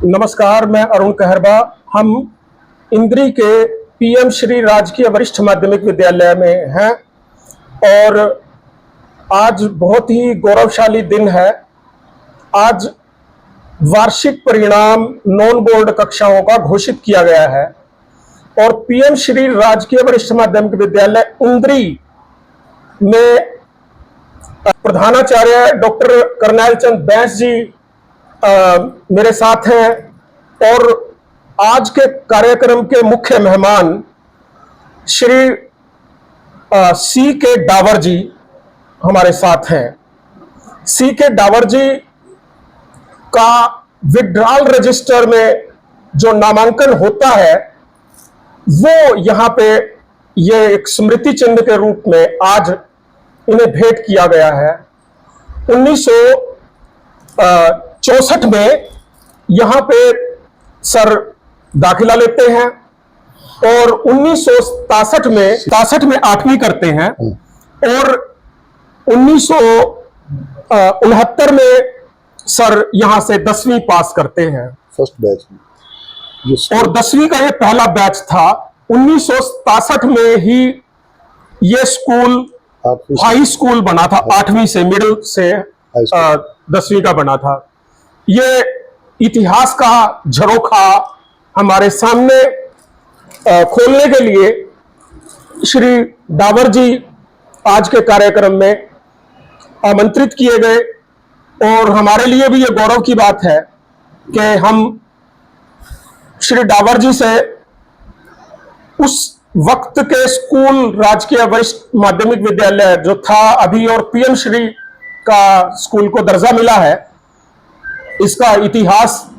नमस्कार, मैं अरुण कहरबा। हम इंद्री के पीएम श्री राजकीय वरिष्ठ माध्यमिक विद्यालय में हैं और आज बहुत ही गौरवशाली दिन है। आज वार्षिक परिणाम नॉन बोर्ड कक्षाओं का घोषित किया गया है और पीएम श्री राजकीय वरिष्ठ माध्यमिक विद्यालय इंद्री में प्रधानाचार्य डॉक्टर करनैल चंद बैंस जी मेरे साथ हैं और आज के कार्यक्रम के मुख्य मेहमान श्री सी के डावर जी हमारे साथ हैं। सी के डावर जी का विड्रॉल रजिस्टर में जो नामांकन होता है वो यहाँ पे ये एक स्मृति चिन्ह के रूप में आज इन्हें भेंट किया गया है। 1964 में यहाँ पे सर दाखिला लेते हैं और 1967 में 8वीं करते हैं और 1969 में सर यहाँ से 10वीं पास करते हैं, फर्स्ट बैच और 10वीं का ये पहला बैच था। 1967 में ही ये स्कूल हाई स्कूल बना था, 8वीं से मिडिल से 10वीं का बना था। ये इतिहास का झरोखा हमारे सामने खोलने के लिए श्री डावर जी आज के कार्यक्रम में आमंत्रित किए गए और हमारे लिए भी ये गौरव की बात है कि हम श्री डावर जी से उस वक्त के स्कूल राजकीय वरिष्ठ माध्यमिक विद्यालय जो था अभी और पीएम श्री का स्कूल को दर्जा मिला है, इसका इतिहास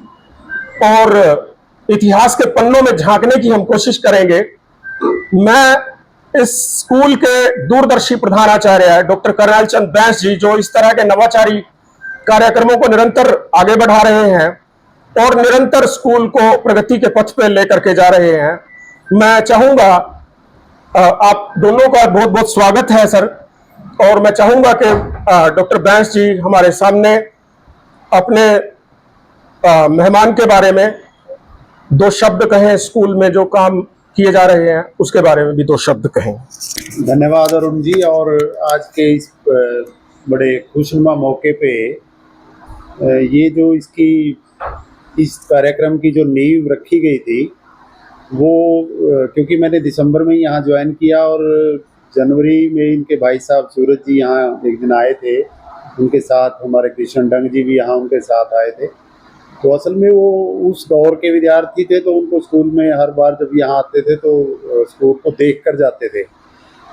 और इतिहास के पन्नों में झांकने की हम कोशिश करेंगे। मैं इस स्कूल के दूरदर्शी प्रधानाचार्य डॉक्टर करनैल चंद बैंस जी, जो इस तरह के नवाचारी कार्यक्रमों को निरंतर आगे बढ़ा रहे हैं और निरंतर स्कूल को प्रगति के पथ पर लेकर के जा रहे हैं, मैं चाहूंगा आप दोनों का बहुत बहुत स्वागत है सर। और मैं चाहूंगा कि डॉक्टर बैंस जी हमारे सामने अपने मेहमान के बारे में 2 शब्द कहें, स्कूल में जो काम किए जा रहे हैं उसके बारे में भी 2 शब्द कहें। धन्यवाद अरुण जी। और आज के इस बड़े खुशनुमा मौके पे ये जो इस कार्यक्रम की जो नींव रखी गई थी वो क्योंकि मैंने दिसंबर में यहाँ ज्वाइन किया और जनवरी में इनके भाई साहब सूरज जी यहाँ एक दिन आए थे, उनके साथ हमारे कृष्ण डंग जी भी यहाँ उनके साथ आए थे। तो असल में वो उस दौर के विद्यार्थी थे, तो उनको स्कूल में हर बार जब यहाँ आते थे तो स्कूल को देख कर जाते थे।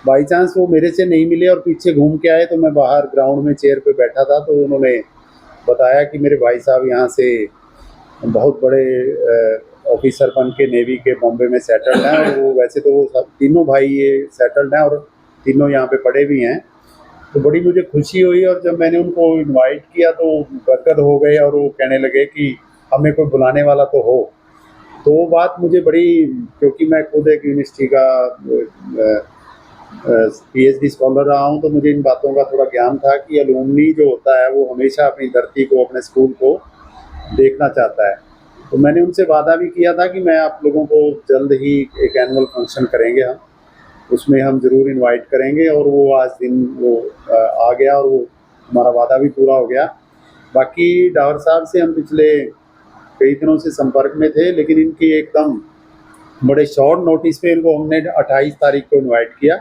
बाई चांस वो मेरे से नहीं मिले और पीछे घूम के आए, तो मैं बाहर ग्राउंड में चेयर पे बैठा था, तो उन्होंने बताया कि मेरे भाई साहब यहाँ से बहुत बड़े ऑफिसर बन के नेवी के बॉम्बे में सेटल्ड हैं और वो वैसे तो वो सब तीनों भाई ये सेटल्ड हैं और तीनों यहाँ पे पढ़े भी हैं। तो बड़ी मुझे खुशी हुई और जब मैंने उनको इनवाइट किया तो गदगद हो गए और वो कहने लगे कि हमें कोई बुलाने वाला तो हो। तो वो बात मुझे बड़ी, क्योंकि मैं खुद एक यूनिवर्सिटी का PhD स्कॉलर रहा हूँ, तो मुझे इन बातों का थोड़ा ज्ञान था कि अलुमनी जो होता है वो हमेशा अपनी धरती को, अपने स्कूल को देखना चाहता है। तो मैंने उनसे वादा भी किया था कि मैं आप लोगों को जल्द ही एक एनुअल फंक्शन करेंगे, हम उसमें हम ज़रूर इनवाइट करेंगे। और वो आज दिन वो आ गया और वो हमारा वादा भी पूरा हो गया। बाकी डावर साहब से हम पिछले कई दिनों से संपर्क में थे, लेकिन इनकी एकदम बड़े शॉर्ट नोटिस पे इनको हमने 28 तारीख को इनवाइट किया।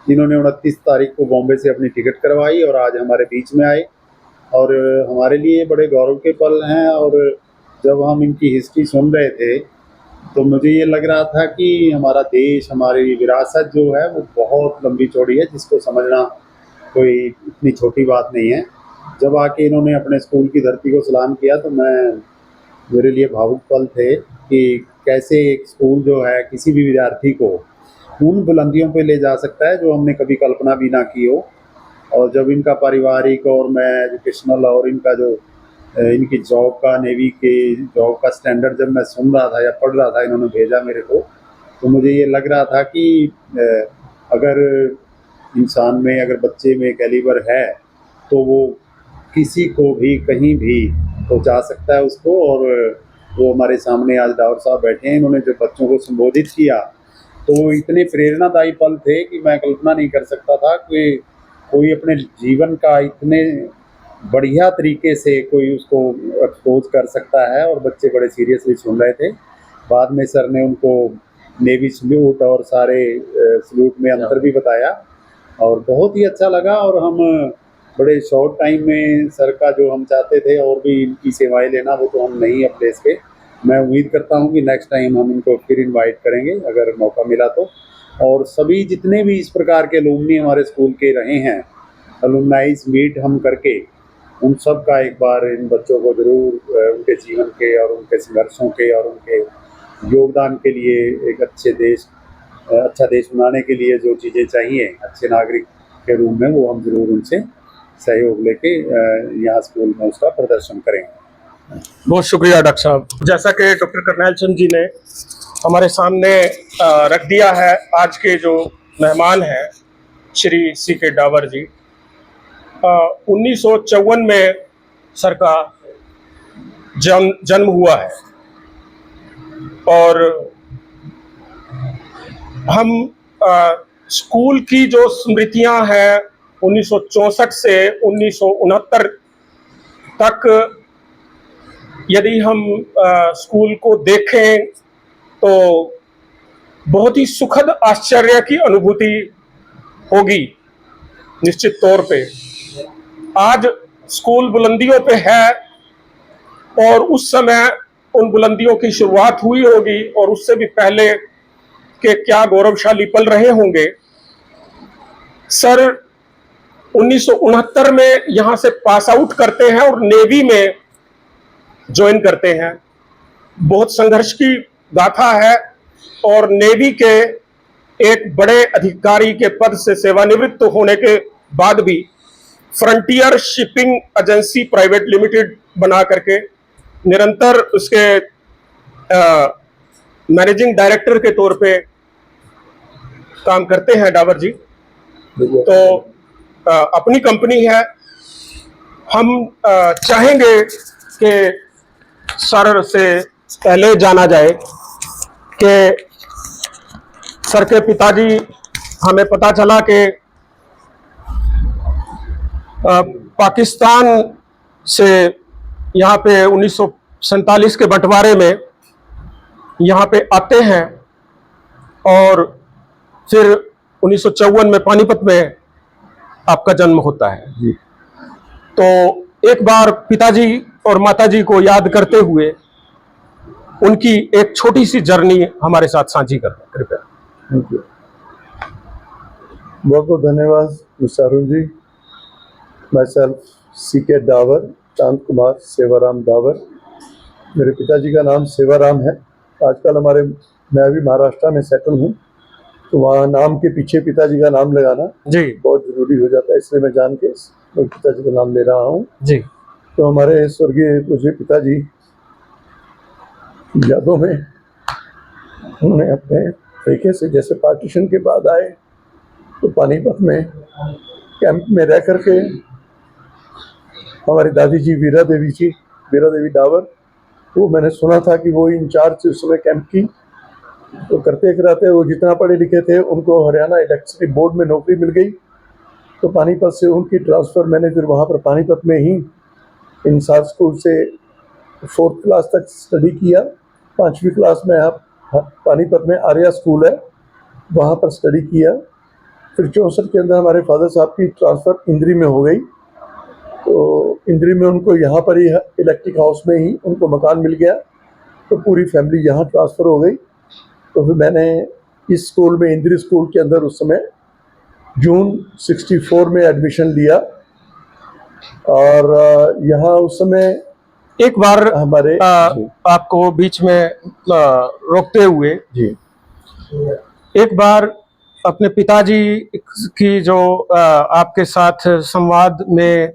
इन्होंने 29 तारीख को बॉम्बे से अपनी टिकट करवाई और आज हमारे बीच में आए और हमारे लिए बड़े गौरव के पल हैं। और जब हम इनकी हिस्ट्री सुन रहे थे तो मुझे ये लग रहा था कि हमारा देश, हमारी विरासत जो है वो बहुत लंबी चौड़ी है, जिसको समझना कोई इतनी छोटी बात नहीं है। जब आके इन्होंने अपने स्कूल की धरती को सलाम किया तो मेरे लिए भावुक पल थे कि कैसे एक स्कूल जो है किसी भी विद्यार्थी को उन बुलंदियों पे ले जा सकता है जो हमने कभी कल्पना भी ना की हो। और जब इनका पारिवारिक और मैं एजुकेशनल और इनका जो इनकी जॉब का, नेवी के जॉब का स्टैंडर्ड जब मैं सुन रहा था या पढ़ रहा था, इन्होंने भेजा मेरे को, तो मुझे ये लग रहा था कि अगर इंसान में, अगर बच्चे में कैलिबर है तो वो किसी को भी कहीं भी पहुंचा सकता है उसको। और जो हमारे सामने आज डावर साहब बैठे हैं, इन्होंने जो बच्चों को संबोधित किया, तो इतने प्रेरणादायी पल थे कि मैं कल्पना नहीं कर सकता था कि कोई अपने जीवन का इतने बढ़िया तरीके से कोई उसको एक्सपोज कर सकता है, और बच्चे बड़े सीरियसली सुन रहे थे। बाद में सर ने उनको नेवी सल्यूट और सारे सल्यूट में अंतर भी बताया, और बहुत ही अच्छा लगा। और हम बड़े शॉर्ट टाइम में सर का जो हम चाहते थे और भी इनकी सेवाएं लेना, वो तो हम नहीं अपने इसके। मैं उम्मीद करता हूँ कि नेक्स्ट टाइम हम इनको फिर इनवाइट करेंगे अगर मौका मिला तो। और सभी जितने भी इस प्रकार के अलुमनी हमारे स्कूल के रहे हैं, अलुमनाइज मीट हम करके उन सब का एक बार इन बच्चों को ज़रूर उनके जीवन के और उनके संघर्षों के और उनके योगदान के लिए एक अच्छा देश बनाने के लिए जो चीज़ें चाहिए अच्छे नागरिक के रूप में, वो हम ज़रूर उनसे सहयोग लेके यहाँ स्कूल में उसका प्रदर्शन करेंगे। बहुत शुक्रिया डॉक्टर साहब। जैसा कि डॉक्टर करनैल चंद जी ने हमारे सामने रख दिया है, आज के जो मेहमान हैं श्री CK डावर जी, 1954 में सर का जन्म हुआ है, और हम स्कूल की जो स्मृतियां हैं 1964 से 1969 तक, यदि हम स्कूल को देखें तो बहुत ही सुखद आश्चर्य की अनुभूति होगी। निश्चित तौर पे आज स्कूल बुलंदियों पे है, और उस समय उन बुलंदियों की शुरुआत हुई होगी, और उससे भी पहले के क्या गौरवशाली पल रहे होंगे। सर 1969 में यहाँ से पास आउट करते हैं और नेवी में ज्वाइन करते हैं। बहुत संघर्ष की गाथा है, और नेवी के एक बड़े अधिकारी के पद से सेवानिवृत्त होने के बाद भी frontier shipping agency private limited बना करके निरंतर उसके मैनेजिंग डायरेक्टर के तौर पे काम करते हैं डावर जी। तो अपनी कंपनी है। हम चाहेंगे कि सर से पहले जाना जाए कि सर के पिताजी, हमें पता चला कि पाकिस्तान से यहाँ पे 1947 के बंटवारे में यहाँ पे आते हैं, और फिर 1954 में पानीपत में आपका जन्म होता है जी। तो एक बार पिताजी और माताजी को याद करते हुए उनकी एक छोटी सी जर्नी हमारे साथ साझी करें कृपया। थैंक यू, बहुत बहुत धन्यवाद mister Arun ji. Myself CK Dawar, Chand Kumar Sewaram Dawar. मेरे पिताजी का नाम सेवाराम है। आजकल मैं अभी महाराष्ट्र में सेटल हूँ, तो वहाँ नाम के पीछे पिताजी का नाम लगाना जी बहुत ज़रूरी हो जाता है, इसलिए मैं जान के पिताजी का नाम ले रहा हूँ जी। तो हमारे स्वर्गीय मुझे पिताजी यादों में उन्होंने अपने तरीके से, जैसे पार्टीशन के बाद आए तो पानीपत में कैंप में रह करके हमारी दादी जी वीरा देवी डावर, वो मैंने सुना था कि वो इंचार्ज उस समय कैंप की, तो करते कराते वो जितना पढ़े लिखे थे उनको हरियाणा इलेक्ट्रिसिटी बोर्ड में नौकरी मिल गई। तो पानीपत से उनकी ट्रांसफ़र, मैंने फिर वहाँ पर पानीपत में ही इंसार स्कूल से 4th क्लास तक स्टडी किया। 5वीं क्लास में आप पानीपत में आर्या स्कूल है, वहाँ पर स्टडी किया। फिर 64 के अंदर हमारे फादर साहब की ट्रांसफ़र इंद्री में हो गई, तो इंद्री में उनको यहाँ पर ही इलेक्ट्रिक हाउस में ही उनको मकान मिल गया, तो पूरी फैमिली यहाँ ट्रांसफ़र हो गई। तो फिर मैंने इस स्कूल में, इंद्री स्कूल के अंदर उस समय जून 64 में एडमिशन लिया, और यहाँ उस समय एक बार हमारे आपको बीच में रोकते हुए जी, एक बार अपने पिताजी की जो आपके साथ संवाद में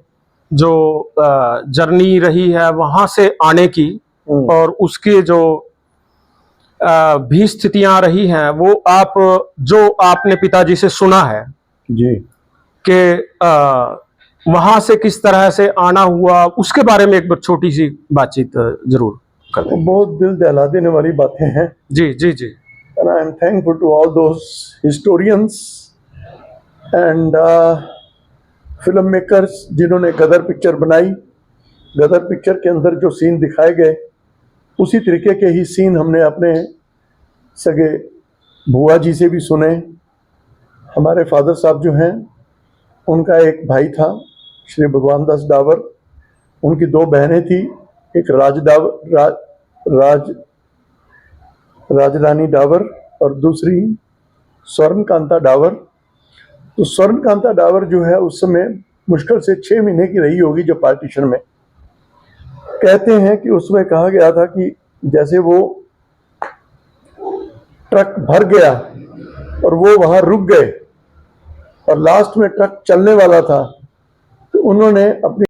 जो जर्नी रही है वहां से आने की, और उसके जो भी स्थितियां रही हैं, वो आप जो आपने पिताजी से सुना है जी, कि वहां से किस तरह से आना हुआ, उसके बारे में एक छोटी सी बातचीत जरूर। कर दें। बहुत दिल दहला देने वाली बातें हैं। जी जी जी। And I am thankful to all those historians and filmmakers जिन्होंने गदर पिक्चर बनाई। गदर पिक्चर के अंदर जो सीन दिखाए गए उसी तरीके के ही सीन हमने अपने सगे बुआ जी से भी सुने। हमारे फादर साहब जो हैं उनका एक भाई था श्री भगवान दास डावर, उनकी दो बहनें थी, एक राजरानी डावर और दूसरी स्वर्णकांता डावर। तो स्वर्णकांता डावर जो है उस समय मुश्किल से 6 महीने की रही होगी जब पार्टीशन में। कहते हैं कि उसमें कहा गया था कि जैसे वो ट्रक भर गया और वो वहां रुक गए और लास्ट में ट्रक चलने वाला था तो उन्होंने अपनी